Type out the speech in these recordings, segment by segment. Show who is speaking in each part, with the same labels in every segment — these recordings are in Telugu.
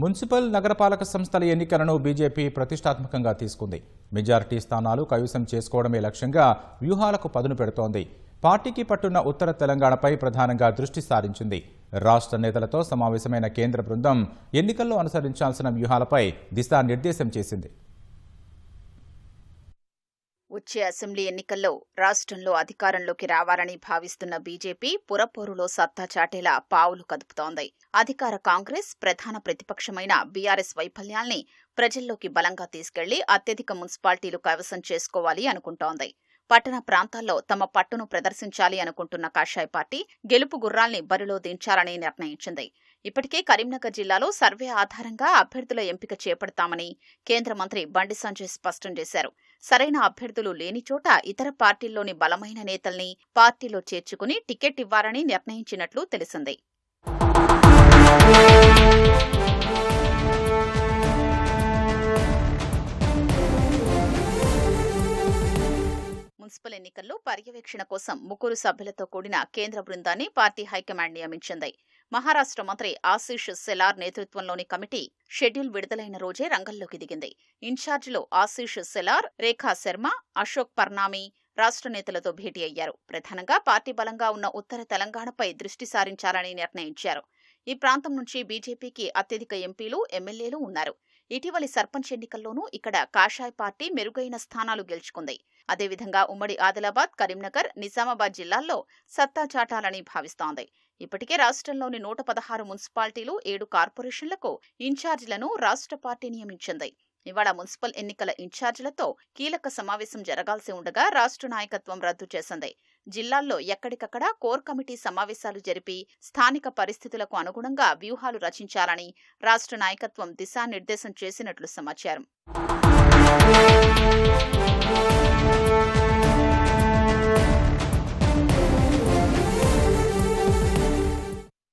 Speaker 1: మున్సిపల్ నగరపాలక సంస్థల ఎన్నికలను బీజేపీ ప్రతిష్టాత్మకంగా తీసుకుంది. మెజారిటీ స్థానాలు కైవసం చేసుకోవడమే లక్ష్యంగా వ్యూహాలకు పదును పెడుతోంది. పార్టీకి పట్టున్న ఉత్తర తెలంగాణపై ప్రధానంగా దృష్టి సారించింది. రాష్ట్ర నేతలతో సమావేశమైన కేంద్ర బృందం ఎన్నికల్లో అనుసరించాల్సిన వ్యూహాలపై దిశానిర్దేశం చేసింది.
Speaker 2: వచ్చే అసెంబ్లీ ఎన్నికల్లో రాష్ట్రంలో అధికారంలోకి రావాలని భావిస్తున్న బీజేపీ పురపోరులో సత్తా చాటేలా పావులు కదుపుతోంది. అధికార కాంగ్రెస్ ప్రధాన ప్రతిపక్షమైన బీఆర్ఎస్ వైఫల్యాల్ని ప్రజల్లోకి బలంగా తీసుకెళ్లి అత్యధిక మున్సిపాలిటీలు కైవసం చేసుకోవాలి అనుకుంటోంది. పట్టణ ప్రాంతాల్లో తమ పట్టును ప్రదర్శించాలి అనుకుంటున్న కాషాయ పార్టీ గెలుపు గుర్రాల్ని బరిలో దించాలని నిర్ణయించింది. ఇప్పటికే కరీంనగర్ జిల్లాలో సర్వే ఆధారంగా అభ్యర్థుల ఎంపిక చేపడతామని కేంద్ర మంత్రి బండి సంజయ్ స్పష్టం చేశారు. సరైన అభ్యర్థులు లేని చోట ఇతర పార్టీల్లోని బలమైన నేతల్ని పార్టీలో చేర్చుకుని టికెట్ ఇవ్వాలని నిర్ణయించినట్లు తెలిసింది. మున్సిపల్ ఎన్నికల్లో పర్యవేక్షణ కోసం 3 సభ్యులతో కూడిన కేంద్ర బృందాన్ని పార్టీ హైకమాండ్ నియమించింది. మహారాష్ట్ర మంత్రి ఆశీష్ సెలార్ నేతృత్వంలోని కమిటీ షెడ్యూల్ విడుదలైన రోజే రంగంలోకి దిగింది. ఇన్ఛార్జిలో ఆశీష్ సెలార్, రేఖా శర్మ, అశోక్ పర్నామి రాష్ట్ర నేతలతో భేటీ అయ్యారు. ప్రధానంగా పార్టీ బలంగా ఉన్న ఉత్తర తెలంగాణపై దృష్టి సారించాలని నిర్ణయించారు. ఈ ప్రాంతం నుంచి బీజేపీకి అత్యధిక ఎంపీలు, ఎమ్మెల్యేలు ఉన్నారు. ఇటీవలి సర్పంచ్ ఎన్నికల్లోనూ ఇక్కడ కాషాయ పార్టీ మెరుగైన స్థానాలు గెలుచుకుంది. అదేవిధంగా ఉమ్మడి ఆదిలాబాద్, కరీంనగర్, నిజామాబాద్ జిల్లాల్లో సత్తా చాటాలని భావిస్తోంది. ఇప్పటికే రాష్ట్రంలోని 116 మున్సిపాలిటీలు, 7 కార్పొరేషన్లకు ఇన్ఛార్జీలను రాష్ట్ర పార్టీ నియమించింది. ఇవాళ మున్సిపల్ ఎన్నికల ఇన్ఛార్జీలతో కీలక సమావేశం జరగాల్సి ఉండగా రాష్ట్ర నాయకత్వం రద్దు చేసింది. జిల్లాల్లో ఎక్కడికక్కడ కోర్ కమిటీ సమావేశాలు జరిపి స్థానిక పరిస్థితులకు అనుగుణంగా వ్యూహాలు రచించాలని రాష్ట్ర నాయకత్వం దిశానిర్దేశం చేసినట్లు సమాచారం.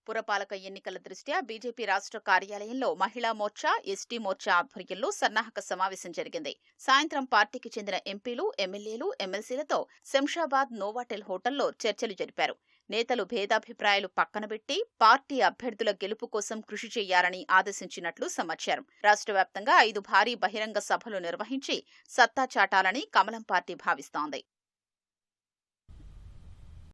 Speaker 2: పురపాలక ఎన్నికల దృష్ట్యా బీజేపీ రాష్ట్ర కార్యాలయంలో మహిళా మోర్చా, ఎస్టీ మోర్చా ఆధ్వర్యంలో సన్నాహక సమావేశం జరిగింది. సాయంత్రం పార్టీకి చెందిన ఎంపీలు, ఎమ్మెల్యేలు, ఎమ్మెల్సీలతో శంషాబాద్ నోవాటెల్ హోటల్లో చర్చలు జరిపారు. నేతలు భేదాభిప్రాయాలు పక్కనబెట్టి పార్టీ అభ్యర్థుల గెలుపు కోసం కృషి చేయాలని ఆదేశించినట్లు సమాచారం. రాష్ట్ర వ్యాప్తంగా 5 భారీ బహిరంగ సభలు నిర్వహించి సత్తా చాటాలని కమలం పార్టీ భావిస్తోంది.